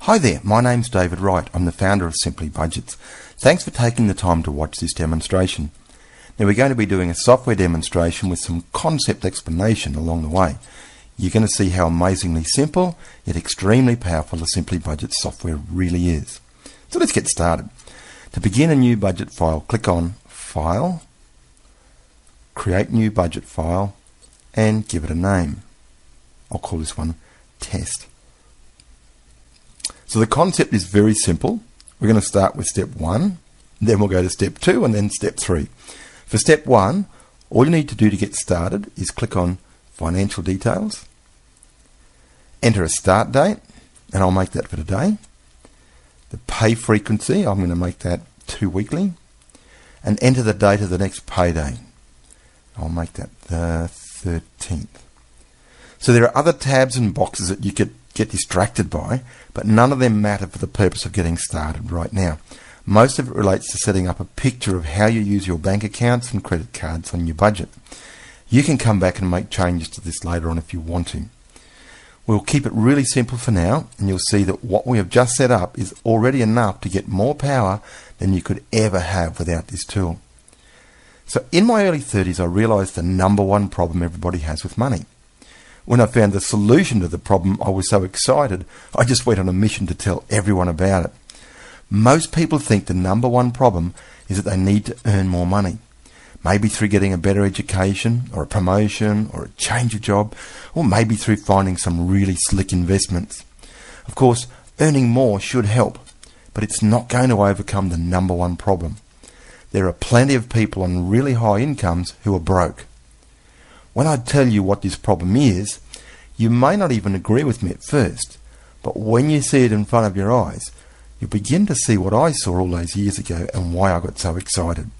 Hi there, my name's David Wright. I'm the founder of Simply Budgets. Thanks for taking the time to watch this demonstration. Now we're going to be doing a software demonstration with some concept explanation along the way. You're going to see how amazingly simple yet extremely powerful the Simply Budgets software really is. So let's get started. To begin a new budget file, click on File, Create New Budget File, and give it a name. I'll call this one Test. So the concept is very simple. We're going to start with step 1, then we'll go to step 2 and then step 3. For step 1, all you need to do to get started is click on Financial Details, enter a start date, and I'll make that for today. The pay frequency, I'm going to make that 2 weekly, and enter the date of the next payday. I'll make that the 13th. So there are other tabs and boxes that you could get distracted by, but none of them matter for the purpose of getting started right now. Most of it relates to setting up a picture of how you use your bank accounts and credit cards on your budget. You can come back and make changes to this later on if you want to. We'll keep it really simple for now, and you'll see that what we have just set up is already enough to get more power than you could ever have without this tool. So in my early 30s, I realized the number one problem everybody has with money. When I found the solution to the problem, I was so excited, I just went on a mission to tell everyone about it. Most people think the number one problem is that they need to earn more money. Maybe through getting a better education, or a promotion, or a change of job, or maybe through finding some really slick investments. Of course, earning more should help, but it's not going to overcome the number one problem. There are plenty of people on really high incomes who are broke. When I tell you what this problem is, you may not even agree with me at first, but when you see it in front of your eyes, you'll begin to see what I saw all those years ago and why I got so excited.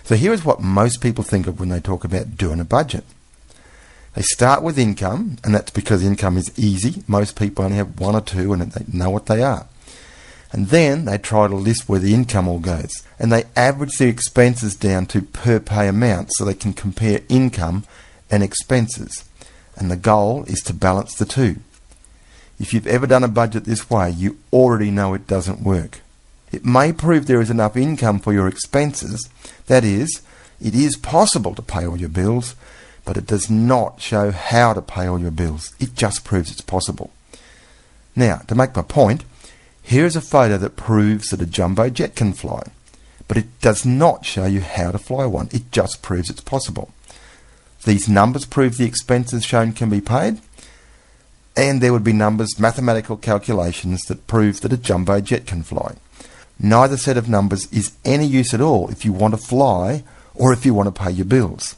So here is what most people think of when they talk about doing a budget. They start with income, and that's because income is easy. Most people only have one or two and they know what they are. And then they try to list where the income all goes, and they average their expenses down to per pay amounts so they can compare income and expenses. And the goal is to balance the two. If you've ever done a budget this way, you already know it doesn't work. It may prove there is enough income for your expenses. That is, it is possible to pay all your bills, but it does not show how to pay all your bills. It just proves it's possible. Now, to make my point, here is a photo that proves that a jumbo jet can fly, but it does not show you how to fly one. It just proves it's possible. These numbers prove the expenses shown can be paid, and there would be numbers, mathematical calculations that prove that a jumbo jet can fly. Neither set of numbers is any use at all if you want to fly or if you want to pay your bills.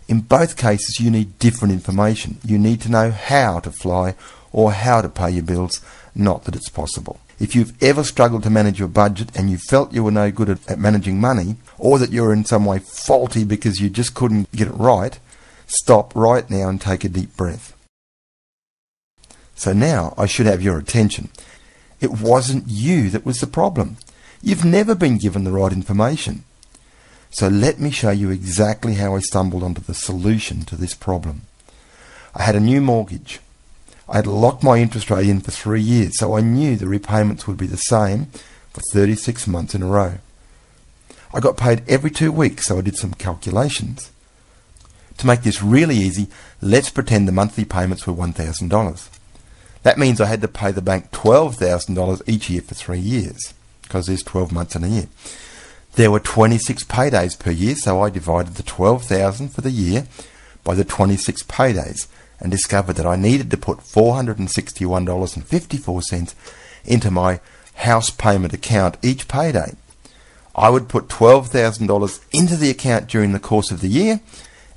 In both cases, you need different information. You need to know how to fly or how to pay your bills, not that it's possible. If you've ever struggled to manage your budget and you felt you were no good at managing money, or that you're in some way faulty because you just couldn't get it right, stop right now and take a deep breath. So now I should have your attention. It wasn't you that was the problem. You've never been given the right information. So let me show you exactly how I stumbled onto the solution to this problem. I had a new mortgage. I had locked my interest rate in for 3 years, so I knew the repayments would be the same for 36 months in a row. I got paid every 2 weeks, so I did some calculations. To make this really easy, let's pretend the monthly payments were $1,000. That means I had to pay the bank $12,000 each year for 3 years, because there's 12 months in a year. There were 26 paydays per year, so I divided the $12,000 for the year by the 26 paydays, and discovered that I needed to put $461.54 into my house payment account each payday. I would put $12,000 into the account during the course of the year,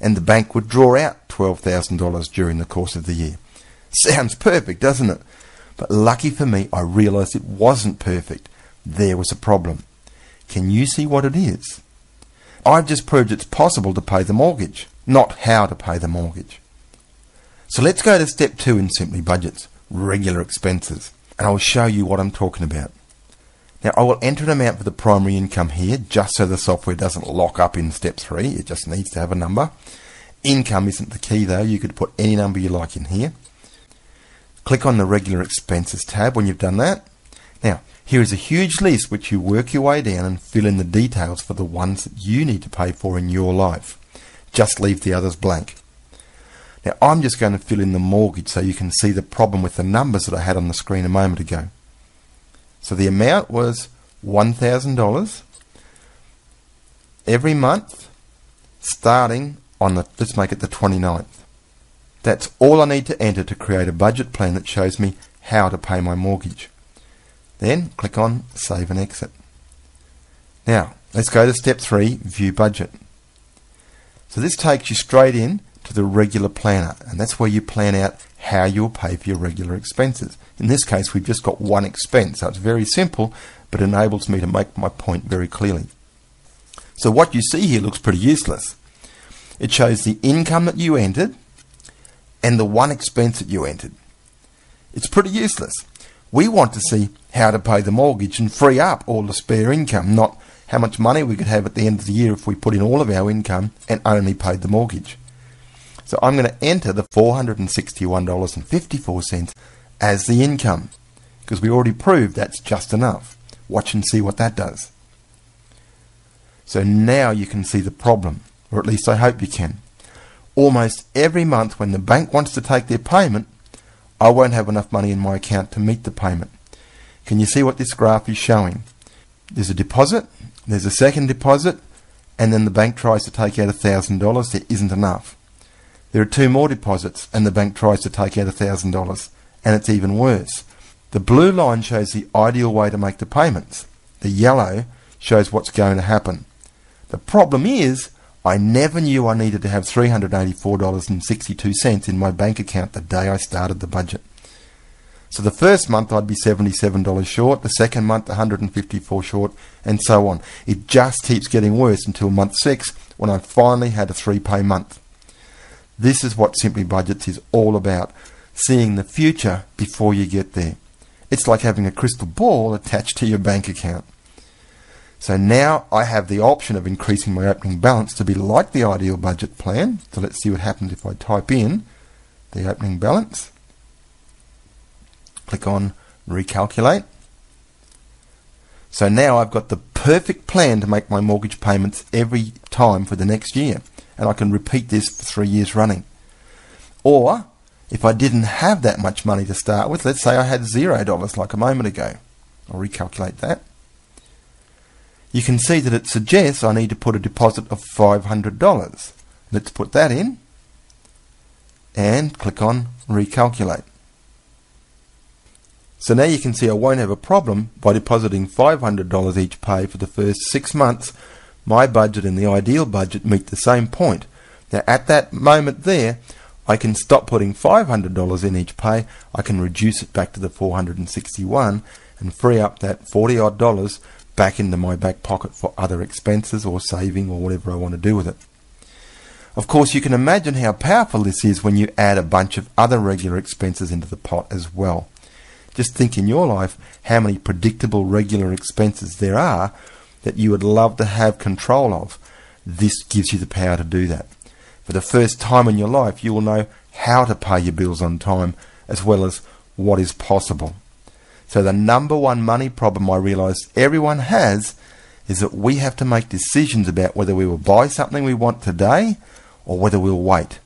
and the bank would draw out $12,000 during the course of the year. Sounds perfect, doesn't it? But lucky for me, I realized it wasn't perfect. There was a problem. Can you see what it is? I've just proved it's possible to pay the mortgage, not how to pay the mortgage. So let's go to step 2 in Simply Budgets, regular expenses, and I'll show you what I'm talking about. Now I will enter an amount for the primary income here, just so the software doesn't lock up in step 3, it just needs to have a number. Income isn't the key though, you could put any number you like in here. Click on the regular expenses tab when you've done that, Now, here is a huge list which you work your way down and fill in the details for the ones that you need to pay for in your life. Just leave the others blank. Now, I'm just going to fill in the mortgage so you can see the problem with the numbers that I had on the screen a moment ago. So the amount was $1,000 every month, starting on let's make it the 29th. That's all I need to enter to create a budget plan that shows me how to pay my mortgage. Then click on Save and Exit. Now, let's go to step 3, View Budget. So this takes you straight in to the regular planner, and that's where you plan out how you'll pay for your regular expenses. In this case, we've just got one expense, so it's very simple, but enables me to make my point very clearly. So what you see here looks pretty useless. It shows the income that you entered and the one expense that you entered. It's pretty useless. We want to see how to pay the mortgage and free up all the spare income, not how much money we could have at the end of the year if we put in all of our income and only paid the mortgage. So I'm going to enter the $461.54 as the income, because we already proved that's just enough. Watch and see what that does. So now you can see the problem, or at least I hope you can. Almost every month when the bank wants to take their payment, I won't have enough money in my account to meet the payment. Can you see what this graph is showing? There's a deposit, there's a second deposit, and then the bank tries to take out $1,000. There isn't enough. There are 2 more deposits, and the bank tries to take out $1,000, and it's even worse. The blue line shows the ideal way to make the payments. The yellow shows what's going to happen. The problem is, I never knew I needed to have $384.62 in my bank account the day I started the budget. So the first month I'd be $77 short, the second month $154 short, and so on. It just keeps getting worse until month 6, when I finally had a 3-pay month. This is what Simply Budgets is all about, seeing the future before you get there. It's like having a crystal ball attached to your bank account. So now I have the option of increasing my opening balance to be like the ideal budget plan. So let's see what happens if I type in the opening balance. Click on Recalculate. So now I've got the perfect plan to make my mortgage payments every time for the next year. And I can repeat this for 3 years running. Or, if I didn't have that much money to start with, let's say I had $0 like a moment ago. I'll recalculate that. You can see that it suggests I need to put a deposit of $500. Let's put that in and click on Recalculate. So now you can see I won't have a problem by depositing $500 each pay for the first 6 months. My budget and the ideal budget meet the same point. Now at that moment there, I can stop putting $500 in each pay. I can reduce it back to the $461 and free up that $40 odd back into my back pocket for other expenses or saving or whatever I want to do with it. Of course, you can imagine how powerful this is when you add a bunch of other regular expenses into the pot as well. Just think in your life how many predictable regular expenses there are that you would love to have control of. This gives you the power to do that. For the first time in your life, you will know how to pay your bills on time as well as what is possible. So the number one money problem I realise everyone has is that we have to make decisions about whether we will buy something we want today or whether we'll wait.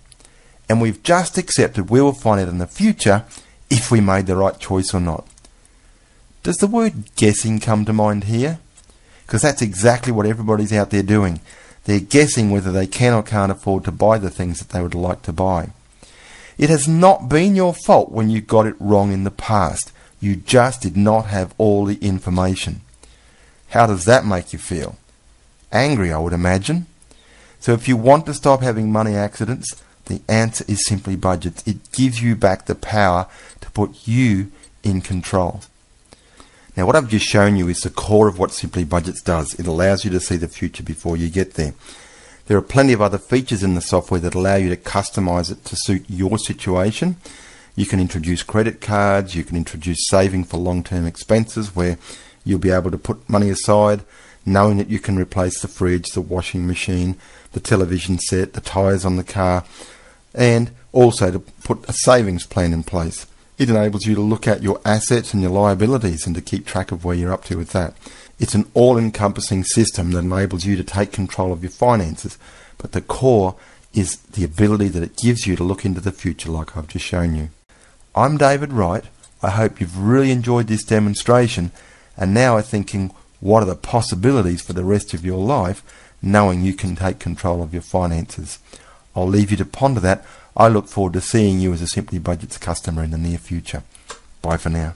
And we've just accepted we will find out in the future if we made the right choice or not. Does the word guessing come to mind here? Because that's exactly what everybody's out there doing. They're guessing whether they can or can't afford to buy the things that they would like to buy. It has not been your fault when you got it wrong in the past. You just did not have all the information. How does that make you feel? Angry, I would imagine. So if you want to stop having money accidents, the answer is Simply Budgets. It gives you back the power to put you in control. Now what I've just shown you is the core of what Simply Budgets does. It allows you to see the future before you get there. There are plenty of other features in the software that allow you to customize it to suit your situation. You can introduce credit cards, you can introduce saving for long-term expenses where you'll be able to put money aside knowing that you can replace the fridge, the washing machine, the television set, the tyres on the car, and also to put a savings plan in place. It enables you to look at your assets and your liabilities and to keep track of where you're up to with that. It's an all-encompassing system that enables you to take control of your finances, but the core is the ability that it gives you to look into the future like I've just shown you. I'm David Wright. I hope you've really enjoyed this demonstration and now are thinking, what are the possibilities for the rest of your life knowing you can take control of your finances? I'll leave you to ponder that. I look forward to seeing you as a Simply Budgets customer in the near future. Bye for now.